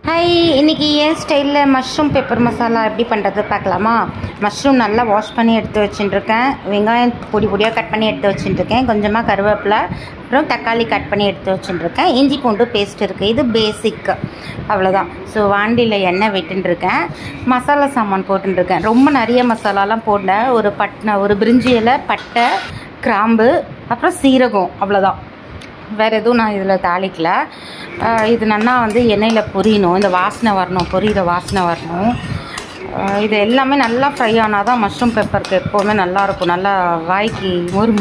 Hi, இன்றைக்கி என் ஸ்டைலில் mushroom pepper masala எப்படி பண்ணுறது பார்க்கலாமா? மஷ்ரூம் நல்லா வாஷ் பண்ணி எடுத்து வச்சுட்டுருக்கேன். வெங்காயம் பொடி பொடியாக கட் பண்ணி எடுத்து வச்சுட்டுருக்கேன். கொஞ்சமாக கருவேப்பிலை, அப்புறம் தக்காளி கட் பண்ணி எடுத்து வச்சுட்டுருக்கேன். இஞ்சி பூண்டு பேஸ்ட் இருக்குது. இது பேசிக், அவ்வளோதான். ஸோ வாண்டியில் எண்ணெய் விட்டுருக்கேன். மசாலா சாமான் போட்டுருக்கேன். ரொம்ப நிறைய மசாலாலாம் போடல. ஒரு பிரிஞ்சி இலை, பட்டை, கிராம்பு, அப்புறம் சீரகம், அவ்வளோதான். வேறு எதுவும் நான் இதில் தாளிக்கல. இது நல்லா எண்ணெயில் பொரியணும். இந்த வாசனை வரணும், பொரியிற வாசனை வரணும். இது எல்லாமே நல்லா ஃப்ரை ஆனால் தான் மஷ்ரூம் பெப்பருக்கு எப்போவுமே நல்லாயிருக்கும். நல்லா வாய்க்கு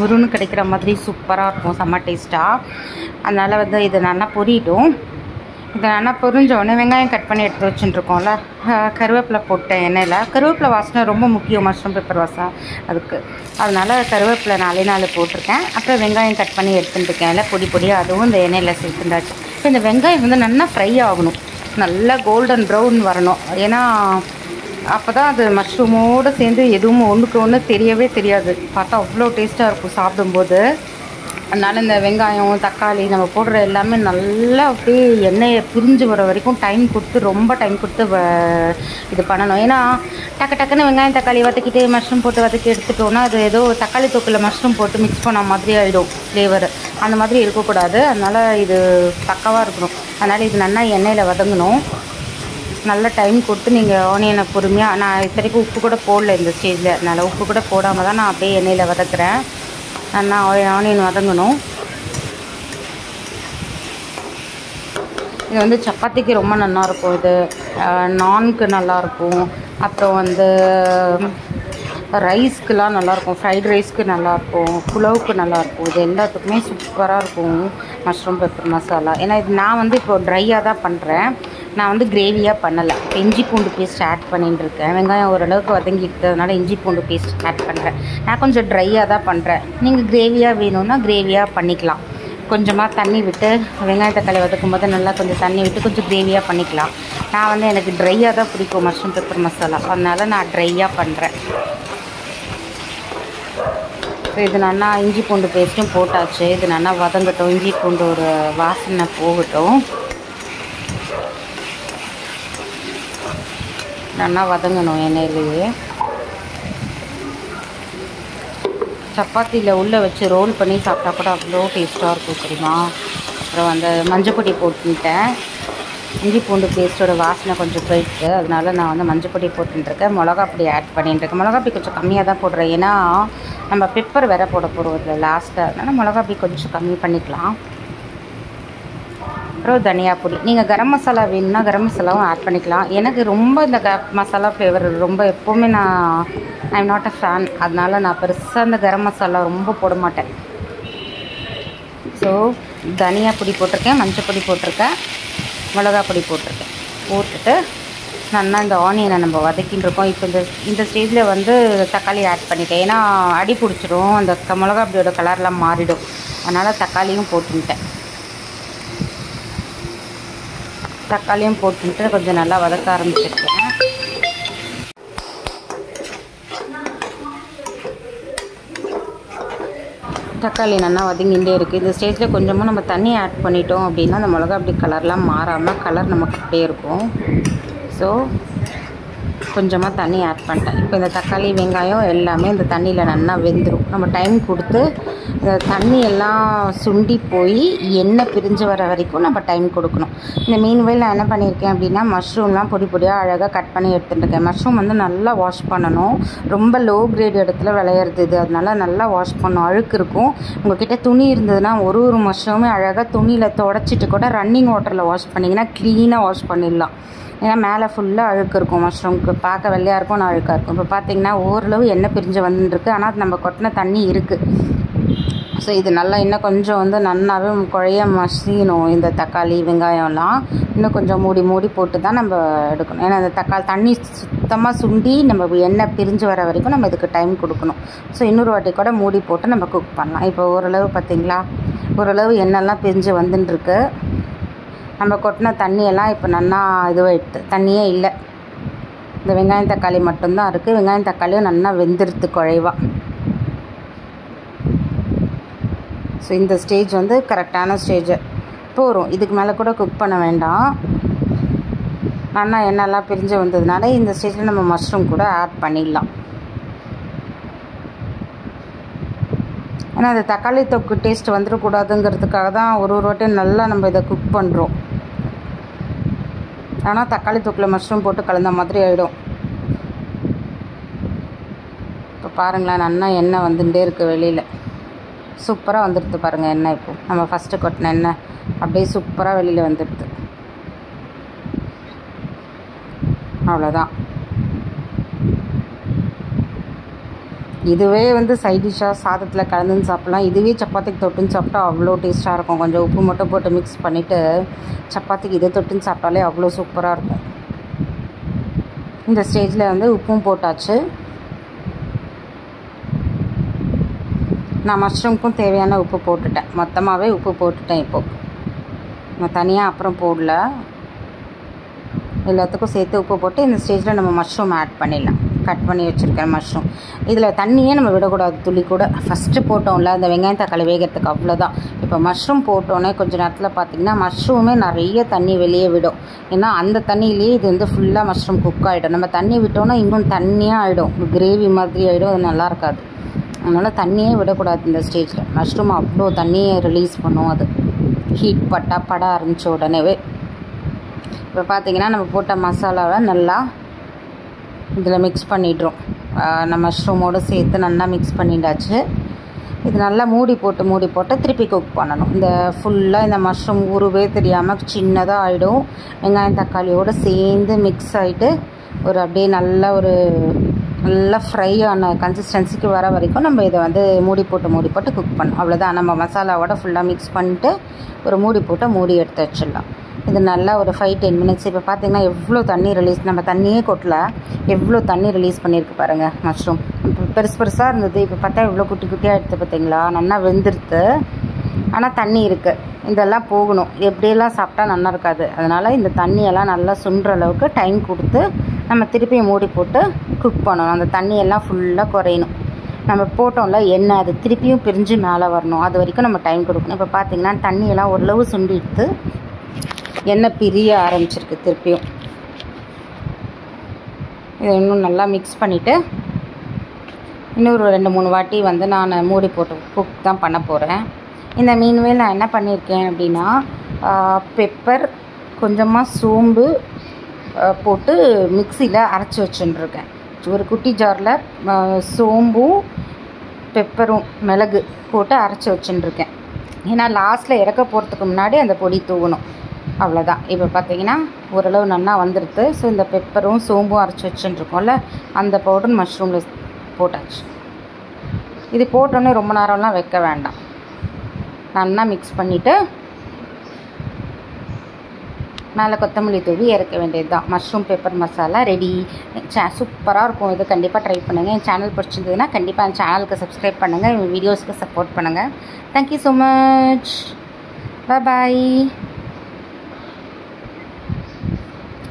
முறுன்னு கிடைக்கிற மாதிரி சூப்பராக இருக்கும், செம்ம டேஸ்ட்டாக. அதனால் இது நல்லா பொரியட்டும். இது நல்லா பொரிஞ்சோடனே வெங்காயம் கட் பண்ணி எடுத்து வச்சுட்டுருக்கோம்ல, கருவேப்பிலை போட்டேன் எண்ணெயில். கருவேப்பிலை வாசனை ரொம்ப முக்கியம் மஷ்ரூம் பெப்பர் வாசனை அதுக்கு. அதனால் கருவேப்பிலை 4 போட்டிருக்கேன். அப்புறம் வெங்காயம் கட் பண்ணி எடுத்துட்டுருக்கேன். இல்லை பொடி பொடியாக அதுவும் இந்த எண்ணெயில் சேர்த்துண்டாச்சு. இப்போ இந்த வெங்காயம் நல்லா ஃப்ரை ஆகணும், நல்லா கோல்டன் ப்ரௌன் வரணும். ஏன்னா அப்போ தான் அது மஷ்ரூமோடு சேர்ந்து எதுவும் ஒன்றுக்கு ஒன்று தெரியவே தெரியாது. பார்த்தா அவ்வளோ டேஸ்ட்டாக இருக்கும் சாப்பிடும்போது. அதனால் இந்த வெங்காயம், தக்காளி நம்ம போடுற எல்லாமே நல்லா அப்படியே எண்ணெயை பிரிஞ்சு வர வரைக்கும் ரொம்ப டைம் கொடுத்து இது பண்ணணும். ஏன்னா டக்குன்னு வெங்காயம் தக்காளி வதக்கிட்டு மஷ்ரூம் போட்டு வதக்கி எடுத்துட்டோன்னா அது ஏதோ தக்காளி தொக்கில் மஷ்ரூம் போட்டு மிக்ஸ் பண்ண மாதிரி ஆகிடும் ஃப்ளேவர். அந்த மாதிரி இருக்கக்கூடாது. அதனால் இது பக்காவாக இருக்கணும். அதனால் இது நல்லா எண்ணெயில் வதங்கணும். நல்ல டைம் கொடுத்து நீங்கள் ஆனியனை பொறுமையாக, நான் இத்தனைக்கும் உப்பு கூட போடல இந்த ஸ்டேஜில். அதனால் உப்பு கூட போடாமல் தான் நான் அப்படியே எண்ணெயில் வதக்குறேன். நல்லா ஆனியன் வதங்கணும். இது சப்பாத்திக்கு ரொம்ப நல்லாயிருக்கும். இது நான்க்கு நல்லாயிருக்கும். அப்புறம் ரைஸ்க்கெலாம் நல்லாயிருக்கும். ஃப்ரைட் ரைஸ்க்கு நல்லாயிருக்கும், புலாவுக்கு நல்லாயிருக்கும். இது எல்லாத்துக்குமே சூப்பராக இருக்கும் மஷ்ரூம் பெப்பர் மசாலா. ஏன்னா இது நான் இப்போ ட்ரையாக தான் பண்ணுறேன். நான் கிரேவியாக பண்ணலை. இப்போ இஞ்சி பூண்டு பேஸ்ட் ஆட் பண்ணிட்டு இருக்கேன். வெங்காயம் ஓரளவுக்கு வதங்கிட்டதுனால இஞ்சி பூண்டு பேஸ்ட் ஆட் பண்ணுறேன். நான் கொஞ்சம் ட்ரையாக தான் பண்ணுறேன். நீங்கள் கிரேவியாக வேணும்னா கிரேவியாக பண்ணிக்கலாம். கொஞ்சமாக தண்ணி விட்டு வெங்காயம் தக்காளி வதக்கும் போது நல்லா கொஞ்சம் தண்ணி விட்டு கொஞ்சம் கிரேவியாக பண்ணிக்கலாம். நான் எனக்கு ட்ரையாக தான் பிடிக்கும் மஷ்ரூம் பெப்பர் மசாலா. அதனால் நான் ட்ரையாக பண்ணுறேன். ஸோ இது நல்லா இஞ்சி பூண்டு பேஸ்ட்டும் போட்டாச்சு. இது நல்லா வதங்கட்டும். இஞ்சி பூண்டு ஒரு வாசனை போகட்டும். நல்லா வதங்கணும் எண்ணெயிலேயே. சப்பாத்தியில் உள்ளே வச்சு ரோல் பண்ணி சாப்பிட்டா கூட அவ்வளோ டேஸ்ட்டாக இருக்கும் தெரியுமா. அப்புறம் மஞ்சப்பொடி போட்டுட்டேன். இஞ்சி பூண்டு பேஸ்ட்டோட வாசனை கொஞ்சம் போயிடுச்சு. அதனால நான் மஞ்சப்பொடி போட்டுருக்கேன். மிளகாப்பொடி ஆட் பண்ணிட்டுருக்கேன். மிளகாப்பொடி கொஞ்சம் கம்மியாக தான் போடுறேன். ஏன்னா நம்ம பெப்பர் வேற போட போகிறோம் இதில் லாஸ்ட்டாக. அதனால் மிளகாப்பொடி கொஞ்சம் கம்மி பண்ணிக்கலாம். அப்புறம் தனியா பொடி. நீங்கள் கரம் மசாலா வேணும்னா கரம் மசாலாவும் ஆட் பண்ணிக்கலாம். எனக்கு ரொம்ப இந்த மசாலா ஃப்ளேவர் ரொம்ப எப்போவுமே I am not a fan. அதனால் நான் பெருசாக இந்த கரம் மசாலா ரொம்ப போட மாட்டேன். ஸோ தனியா பொடி போட்டிருக்கேன், மஞ்சள் பொடி போட்டிருக்கேன், மிளகா பொடி போட்டிருக்கேன். போட்டுட்டு நல்லா இந்த ஆனியனை நம்ம வதக்கின்னு இருக்கோம். இப்போ இந்த ஸ்டேஜில் தக்காளி ஆட் பண்ணிட்டேன். ஏன்னா அடி பிடிச்சிடும், அந்த மிளகா பொடியோட கலர்லாம் மாறிடும். அதனால் தக்காளியும் போட்டுட்டேன். தக்காளியும் போட்டுட்டு கொஞ்சம் நல்லா வதக்க ஆரம்பிச்சிருக்கேன். தக்காளி நல்லா வதங்கிட்டே இருக்குது. இந்த ஸ்டேஜில் கொஞ்சமாக நம்ம தண்ணி ஆட் பண்ணிட்டோம் அப்படின்னா அந்த மிளகா அப்படி கலர்லாம் மாறாமல் கலர் நமக்கு அப்படியே இருக்கும். ஸோ கொஞ்சமாக தண்ணி ஆட் பண்ணிட்டேன். இப்போ இந்த தக்காளி வெங்காயம் எல்லாமே இந்த தண்ணியில் நல்லா வெந்துடும். நம்ம டைம் கொடுத்து இந்த தண்ணி எல்லாம் சுண்டி போய் எண்ணெய் பிரிஞ்சு வர வரைக்கும் நம்ம டைம் கொடுக்கணும். இந்த மீன்வெயில் நான் என்ன பண்ணியிருக்கேன் அப்படின்னா மஷ்ரூம்லாம் பொடி பொடியாக அழகாக கட் பண்ணி எடுத்துட்டுருக்கேன். மஷ்ரூம் நல்லா வாஷ் பண்ணணும். ரொம்ப லோ கிரேட் இடத்துல விளையிறது இது. அதனால நல்லா வாஷ் பண்ணணும். அழுக்கு இருக்கும். உங்கள்கிட்ட துணி இருந்ததுன்னா ஒரு மஷ்ரூமே அழகாக துணியில் துடைச்சிட்டு கூட ரன்னிங் வாட்டரில் வாஷ் பண்ணிங்கன்னா க்ளீனாக வாஷ் பண்ணிடலாம். ஏன்னா மேலே ஃபுல்லாக அழுக்கு இருக்கும். மஷ்ரூம்க்கு பார்க்க வெள்ளையாக இருக்கும், நான் அழுக்காக இருக்கும். இப்போ பார்த்திங்கன்னா ஓரளவு எண்ணெய் பிரிஞ்சு வந்துருக்கு. ஆனால் நம்ம கொட்டின தண்ணி இருக்குது. ஸோ இது நல்லா இன்னும் கொஞ்சம் நல்லாவே குழைய மசியணும். இந்த தக்காளி வெங்காயம்லாம் இன்னும் கொஞ்சம் மூடி போட்டு தான் நம்ம எடுக்கணும். ஏன்னா இந்த தண்ணி சுத்தமாக சுண்டி நம்ம எண்ணெய் பிரிஞ்சு வர வரைக்கும் நம்ம இதுக்கு டைம் கொடுக்கணும். ஸோ இன்னொரு வாட்டி கூட மூடி போட்டு நம்ம குக் பண்ணலாம். இப்போ ஓரளவு பார்த்திங்களா, ஓரளவு எண்ணெய்லாம் பிரிஞ்சு வந்துட்டுருக்கு. நம்ம கொட்டின தண்ணியெல்லாம் இப்போ நல்லா இதுவாகிடுது. தண்ணியே இல்லை. இந்த வெங்காயம் தக்காளி மட்டும்தான் இருக்குது. வெங்காயம் தக்காளியும் நல்லா வெந்துடுது குழைவா. ஸோ இந்த ஸ்டேஜ் கரெக்டான ஸ்டேஜ் போகிறோம். இதுக்கு மேலே கூட குக் பண்ண வேண்டாம். நல்லா எண்ணெய்லாம் பிரிஞ்சு வந்ததுனால இந்த ஸ்டேஜில் நம்ம மஷ்ரூம் கூட ஆட் பண்ணிடலாம். ஏன்னா அது தக்காளி தொக்கு டேஸ்ட் வந்துடக்கூடாதுங்கிறதுக்காக தான் ஒரு வாட்டியும் நல்லா நம்ம இதை குக் பண்ணுறோம். ஆனால் தக்காளி தொக்கில் மஷ்ரூம் போட்டு கலந்த மாதிரி ஆகிடும். இப்போ பாருங்களேன், நல்லா எண்ணெய் வந்துட்டே இருக்குது வெளியில். சூப்பராக வந்துடுது பாருங்கள் எண்ணெய். இப்போது நம்ம ஃபஸ்ட்டு கொட்டின எண்ணெய் அப்படியே சூப்பராக வெளியில் வந்துடுது. அவ்வளோதான். இதுவே சைட் டிஷ்ஷாக சாதத்தில் கலந்துன்னு சாப்பிட்லாம். இதுவே சப்பாத்திக்கு தொட்டுன்னு சாப்பிட்டா அவ்வளோ டேஸ்ட்டாக இருக்கும். கொஞ்சம் உப்பு மட்டும் போட்டு மிக்ஸ் பண்ணிவிட்டு சப்பாத்திக்கு இதை தொட்டுன்னு சாப்பிட்டாலே அவ்வளோ சூப்பராக இருக்கும். இந்த ஸ்டேஜில் உப்பும் போட்டாச்சு. நான் மஷ்ரூம்க்கும் தேவையான உப்பு போட்டுட்டேன். மொத்தமாகவே உப்பு போட்டுட்டேன். இப்போது நான் தனியாக அப்புறம் போடல, எல்லாத்துக்கும் சேர்த்து உப்பு போட்டு இந்த ஸ்டேஜில் நம்ம மஷ்ரூம் ஆட் பண்ணிடலாம். கட் பண்ணி வச்சுருக்கேன் மஷ்ரூம். இதில் தண்ணியே நம்ம விடக்கூடாது துளி கூட. ஃபஸ்ட்டு போட்டோம்ல அந்த வெங்காயம் தக்காளி வேகிறதுக்கு, அவ்வளோதான். இப்போ மஷ்ரூம் போட்டோன்னே கொஞ்சம் நேரத்தில் பார்த்திங்கன்னா மஷ்ரூமே நிறைய தண்ணி வெளியே விடும். ஏன்னா அந்த தண்ணியிலேயே இது ஃபுல்லாக மஷ்ரூம் குக் ஆகிடும். நம்ம தண்ணி விட்டோன்னா இன்னும் தண்ணியாக ஆகிடும், கிரேவி மாதிரி ஆகிடும். அது நல்லா இருக்காது. அதனால் தண்ணியே விடக்கூடாது இந்த ஸ்டேஜில். மஷ்ரூம் அவ்வளோ தண்ணியை ரிலீஸ் பண்ணும். அது ஹீட் பட ஆரம்பித்த உடனேவே. இப்போ பார்த்திங்கன்னா நம்ம போட்ட மசாலாவை நல்லா இதில் மிக்ஸ் பண்ணிடுறோம். நம்ம மஷ்ரூமோடு சேர்த்து நல்லா மிக்ஸ் பண்ணிட்டாச்சு. இது நல்லா மூடி போட்டு திருப்பி குக் பண்ணணும். இந்த ஃபுல்லாக இந்த மஷ்ரூம் உருவே தெரியாமல் சின்னதாக ஆகிடும். வெங்காயம் தக்காளியோடு சேர்ந்து மிக்ஸ் ஆகிட்டு ஒரு அப்படியே நல்லா ஃப்ரை ஆன கன்சிஸ்டன்சிக்கு வர வரைக்கும் நம்ம இதை மூடி போட்டு குக் பண்ணணும். அவ்வளோதான். நம்ம மசாலாவோட ஃபுல்லாக மிக்ஸ் பண்ணிட்டு ஒரு மூடி எடுத்து வச்சிடலாம். இது நல்லா ஒரு 5-10 மினிட்ஸ். இப்போ பார்த்திங்கன்னா எவ்வளோ தண்ணி ரிலீஸ், நம்ம தண்ணியே கொட்டல, எவ்வளோ தண்ணி ரிலீஸ் பண்ணியிருக்கு பாருங்கள் மஷ்ரூம். இப்போ பெருசாக இருந்தது, இப்போ பார்த்தா இவ்வளோ குட்டியாக எடுத்து பார்த்திங்களா, நல்லா வெந்துருது. ஆனால் தண்ணி இருக்குது. இதெல்லாம் போகணும். எப்படியெல்லாம் சாப்பிட்டா நல்லா இருக்காது. அதனால் இந்த தண்ணியெல்லாம் நல்லா சுண்டுற அளவுக்கு டைம் கொடுத்து நம்ம திருப்பியும் மூடி போட்டு குக் பண்ணணும். அந்த தண்ணியெல்லாம் ஃபுல்லாக குறையணும். நம்ம போட்டோம்ல எண்ணெய், அது திருப்பியும் பிரிஞ்சு மேலே வரணும். அது வரைக்கும் நம்ம டைம் கொடுக்கணும். இப்போ பார்த்திங்கன்னா தண்ணியெல்லாம் ஓரளவு சுண்டிட்டு எண்ணெய் பிரிய ஆரம்பிச்சிருக்கு. திருப்பியும் இதை இன்னும் நல்லா மிக்ஸ் பண்ணிவிட்டு இன்னொரு 2-3 வாட்டி நான் மூடி போட்டு குக் தான் பண்ண போகிறேன். இந்த மீன்வேல் நான் என்ன பண்ணியிருக்கேன் அப்படின்னா, பெப்பர், கொஞ்சமாக சோம்பு போட்டு மிக்சியில் அரைச்சி வச்சுட்டுருக்கேன். ஒரு குட்டி ஜாரில் சோம்பும் பெப்பரும் மிளகு போட்டு அரைச்சி வச்சுட்டுருக்கேன். ஏன்னா லாஸ்ட்டில் இறக்க போகிறதுக்கு முன்னாடி அந்த பொடி தூவணும். அவ்வளோதான். இப்போ பார்த்திங்கன்னா ஓரளவு நல்லா வந்துடுது. ஸோ இந்த பெப்பரும் சோம்பும் அரைச்சி வச்சுட்டுருக்கோம்ல, அந்த பவுடர் மஷ்ரூமில் போட்டாச்சு. இது போட்டோன்னே ரொம்ப நேரம்லாம் வைக்க வேண்டாம். நல்லா மிக்ஸ் பண்ணிவிட்டு மேலே கொத்தமல்லி தூவி இறக்க வேண்டியது தான். Mushroom pepper masala ready. சூப்பராக இருக்கும். இது கண்டிப்பாக ட்ரை பண்ணுங்கள். என் சேனல் பிடிச்சிருந்ததுன்னா கண்டிப்பாக என் சேனலுக்கு சப்ஸ்கிரைப் பண்ணுங்கள். என் வீடியோஸ்க்கு சப்போர்ட் பண்ணுங்கள். Thank you so much. பாய்.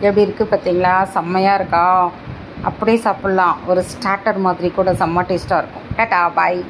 எப்படி இருக்குது பார்த்தீங்களா, செம்மையாக இருக்கா. அப்படியே சாப்பிட்லாம். ஒரு ஸ்டார்டர் மாதிரி கூட செம்ம டேஸ்ட்டாக இருக்கும். டாடா, பாய்.